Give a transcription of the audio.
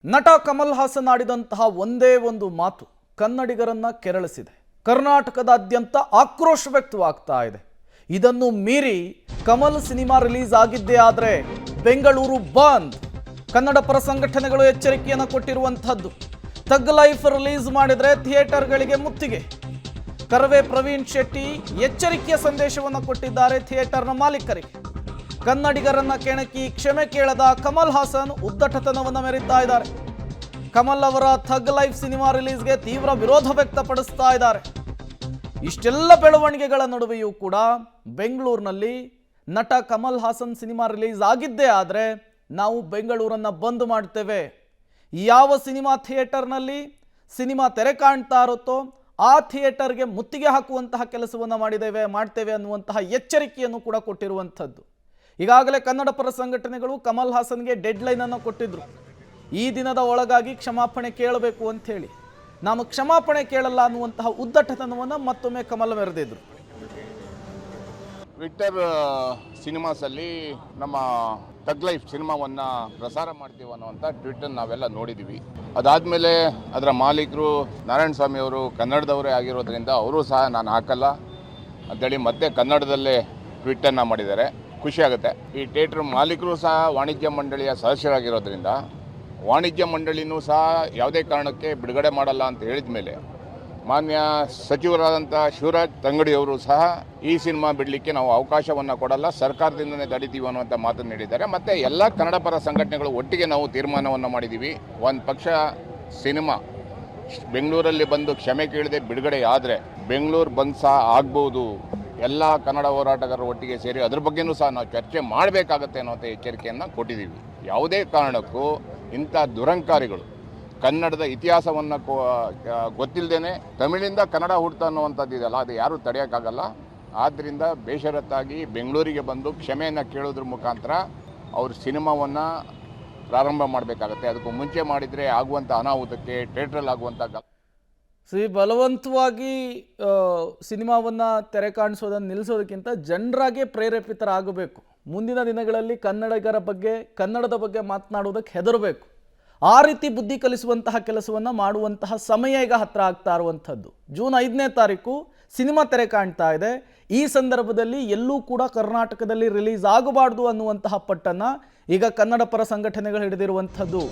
ನಟ ಕಮಲ್ ಹಾಸನ್ ಆಡಿದಂತಹ ಒಂದೇ ಒಂದು ಮಾತು ಕನ್ನಡಿಗರನ್ನ ಕೆರಳಿಸಿದೆ. ಕರ್ನಾಟಕದಾದ್ಯಂತ ಆಕ್ರೋಶ ವ್ಯಕ್ತವಾಗ್ತಾ ಇದೆ. ಇದನ್ನು ಮೀರಿ ಕಮಲ್ ಸಿನಿಮಾ ರಿಲೀಸ್ ಆಗಿದ್ದೇ ಆದರೆ ಬೆಂಗಳೂರು ಬಂದ್. ಕನ್ನಡ ಪರ ಸಂಘಟನೆಗಳು ಎಚ್ಚರಿಕೆಯನ್ನು ಕೊಟ್ಟಿರುವಂತಹದ್ದು. ಥಗ್ ಲೈಫ್ ರಿಲೀಸ್ ಮಾಡಿದ್ರೆ ಥಿಯೇಟರ್ಗಳಿಗೆ ಮುತ್ತಿಗೆ. ಕರವೇ ಪ್ರವೀಣ್ ಶೆಟ್ಟಿ ಎಚ್ಚರಿಕೆಯ ಸಂದೇಶವನ್ನು ಕೊಟ್ಟಿದ್ದಾರೆ ಥಿಯೇಟರ್ನ ಮಾಲೀಕರಿಗೆ. ಕನ್ನಡಿಗರನ್ನ ಕೆಣಕಿ ಕ್ಷಮೆ ಕೇಳದ ಕಮಲ್ ಹಾಸನ್ ಉದ್ದಟತನವನ್ನು ಮೆರೀತಾ ಇದ್ದಾರೆ. ಕಮಲ್ ಅವರ ಥಗ್ ಲೈಫ್ ಸಿನಿಮಾ ರಿಲೀಸ್ಗೆ ತೀವ್ರ ವಿರೋಧ ವ್ಯಕ್ತಪಡಿಸ್ತಾ ಇದ್ದಾರೆ. ಇಷ್ಟೆಲ್ಲ ಬೆಳವಣಿಗೆಗಳ ನಡುವೆಯೂ ಕೂಡ ಬೆಂಗಳೂರಿನಲ್ಲಿ ನಟ ಕಮಲ್ ಹಾಸನ್ ಸಿನಿಮಾ ರಿಲೀಸ್ ಆಗಿದ್ದೇ ಆದರೆ ನಾವು ಬೆಂಗಳೂರನ್ನ ಬಂದ್ ಮಾಡ್ತೇವೆ. ಯಾವ ಸಿನಿಮಾ ಥಿಯೇಟರ್ನಲ್ಲಿ ಸಿನಿಮಾ ತೆರೆ ಕಾಣ್ತಾ ಇರುತ್ತೋ ಆ ಥಿಯೇಟರ್ಗೆ ಮುತ್ತಿಗೆ ಹಾಕುವಂತಹ ಕೆಲಸವನ್ನು ಮಾಡ್ತೇವೆ ಅನ್ನುವಂತಹ ಎಚ್ಚರಿಕೆಯನ್ನು ಕೂಡ ಕೊಟ್ಟಿರುವಂಥದ್ದು. ಈಗಾಗಲೇ ಕನ್ನಡ ಪರ ಸಂಘಟನೆಗಳು ಕಮಲ್ ಹಾಸನ್ಗೆ ಡೆಡ್ ಲೈನ್ ಅನ್ನು ಕೊಟ್ಟಿದ್ರು. ಈ ದಿನದ ಒಳಗಾಗಿ ಕ್ಷಮಾಪಣೆ ಕೇಳಬೇಕು ಅಂತ ಹೇಳಿ. ನಾವು ಕ್ಷಮಾಪಣೆ ಕೇಳಲ್ಲ ಅನ್ನುವಂತಹ ಉದ್ದಟತನವನ್ನು ಮತ್ತೊಮ್ಮೆ ಕಮಲ್ ಮೆರೆದಿದ್ರು. ಟ್ವಿಟರ್ ಸಿನಿಮಾಸಲ್ಲಿ ನಮ್ಮ ಥಗ್ ಲೈಫ್ ಸಿನಿಮಾವನ್ನು ಪ್ರಸಾರ ಮಾಡ್ತೀವಿ ಅನ್ನುವಂಥ ಟ್ವಿಟರ್ ನಾವೆಲ್ಲ ನೋಡಿದ್ದೀವಿ. ಅದಾದಮೇಲೆ ಅದರ ಮಾಲೀಕರು ನಾರಾಯಣ ಸ್ವಾಮಿ ಅವರು ಕನ್ನಡದವರೇ ಆಗಿರೋದ್ರಿಂದ ಅವರು ಸಹ ನಾನು ಹಾಕಲ್ಲ ಅಂತೇಳಿ ಮತ್ತೆ ಕನ್ನಡದಲ್ಲೇ ಟ್ವಿಟನ್ನು ಮಾಡಿದ್ದಾರೆ. ಖುಷಿ ಆಗುತ್ತೆ. ಈ ಥಿಯೇಟ್ರ್ ಮಾಲೀಕರು ಸಹ ವಾಣಿಜ್ಯ ಮಂಡಳಿಯ ಸದಸ್ಯರಾಗಿರೋದ್ರಿಂದ ವಾಣಿಜ್ಯ ಮಂಡಳಿನೂ ಸಹ ಯಾವುದೇ ಕಾರಣಕ್ಕೆ ಬಿಡುಗಡೆ ಮಾಡಲ್ಲ ಅಂತ ಹೇಳಿದ ಮೇಲೆ ಮಾನ್ಯ ಸಚಿವರಾದಂಥ ಶಿವರಾಜ್ ತಂಗಡಿಯವರು ಸಹ ಈ ಸಿನಿಮಾ ಬಿಡಲಿಕ್ಕೆ ನಾವು ಅವಕಾಶವನ್ನು ಕೊಡಲ್ಲ, ಸರ್ಕಾರದಿಂದಲೇ ತಡಿತೀವಿ ಅನ್ನುವಂಥ ಮಾತನ್ನು ನೀಡಿದ್ದಾರೆ. ಮತ್ತು ಎಲ್ಲ ಕನ್ನಡ ಪರ ಸಂಘಟನೆಗಳು ಒಟ್ಟಿಗೆ ನಾವು ತೀರ್ಮಾನವನ್ನು ಮಾಡಿದ್ದೀವಿ. ಒಂದು ಪಕ್ಷ ಸಿನಿಮಾ ಬೆಂಗಳೂರಲ್ಲಿ ಬಂದು ಕ್ಷಮೆ ಕೇಳದೆ ಬಿಡುಗಡೆ ಆದರೆ ಬೆಂಗಳೂರು ಬಂದ್ ಸಹ ಆಗ್ಬೋದು. ಎಲ್ಲ ಕನ್ನಡ ಹೋರಾಟಗಾರರು ಒಟ್ಟಿಗೆ ಸೇರಿ ಅದ್ರ ಬಗ್ಗೆನೂ ಸಹ ನಾವು ಚರ್ಚೆ ಮಾಡಬೇಕಾಗತ್ತೆ ಅನ್ನೋಂಥ ಎಚ್ಚರಿಕೆಯನ್ನು ಕೊಟ್ಟಿದ್ದೀವಿ. ಯಾವುದೇ ಕಾರಣಕ್ಕೂ ಇಂಥ ದುರಂಕಾರಿಗಳು ಕನ್ನಡದ ಇತಿಹಾಸವನ್ನು ಗೊತ್ತಿಲ್ಲದೇ ತಮಿಳಿಂದ ಕನ್ನಡ ಹುಡ್ತಾ ಅನ್ನುವಂಥದ್ದು ಇದೆಯಲ್ಲ, ಅದು ಯಾರೂ ತಡೆಯೋಕ್ಕಾಗಲ್ಲ. ಆದ್ದರಿಂದ ಬೇಷರತ್ತಾಗಿ ಬೆಂಗಳೂರಿಗೆ ಬಂದು ಕ್ಷಮೆಯನ್ನು ಕೇಳೋದ್ರ ಮುಖಾಂತರ ಅವ್ರ ಸಿನಿಮಾವನ್ನು ಪ್ರಾರಂಭ ಮಾಡಬೇಕಾಗತ್ತೆ. ಅದಕ್ಕೂ ಮುಂಚೆ ಮಾಡಿದರೆ ಆಗುವಂಥ ಅನಾಹುತಕ್ಕೆ ಥಿಯೇಟ್ರಲ್ಲಿ ಆಗುವಂಥ ಬಲವಂತವಾಗಿ ಸಿನಿಮಾವನ್ನು ತೆರೆ ಕಾಣಿಸೋದನ್ನು ನಿಲ್ಲಿಸೋದಕ್ಕಿಂತ ಜನರಾಗೆ ಪ್ರೇರೇಪಿತರಾಗಬೇಕು. ಮುಂದಿನ ದಿನಗಳಲ್ಲಿ ಕನ್ನಡಿಗರ ಬಗ್ಗೆ ಕನ್ನಡದ ಬಗ್ಗೆ ಮಾತನಾಡೋದಕ್ಕೆ ಹೆದರಬೇಕು. ಆ ರೀತಿ ಬುದ್ಧಿ ಕಲಿಸುವಂತಹ ಕೆಲಸವನ್ನು ಮಾಡುವಂತಹ ಸಮಯ ಈಗ ಹತ್ತಿರ ಆಗ್ತಾ ಇರುವಂಥದ್ದು. ಜೂನ್ 5ನೇ ತಾರೀಕು ಸಿನಿಮಾ ತೆರೆ ಕಾಣ್ತಾ ಇದೆ. ಈ ಸಂದರ್ಭದಲ್ಲಿ ಎಲ್ಲೂ ಕೂಡ ಕರ್ನಾಟಕದಲ್ಲಿ ರಿಲೀಸ್ ಆಗಬಾರ್ದು ಅನ್ನುವಂತಹ ಪಟ್ಟನ್ನು ಈಗ ಕನ್ನಡ ಪರ ಸಂಘಟನೆಗಳು ಹಿಡಿದಿರುವಂಥದ್ದು.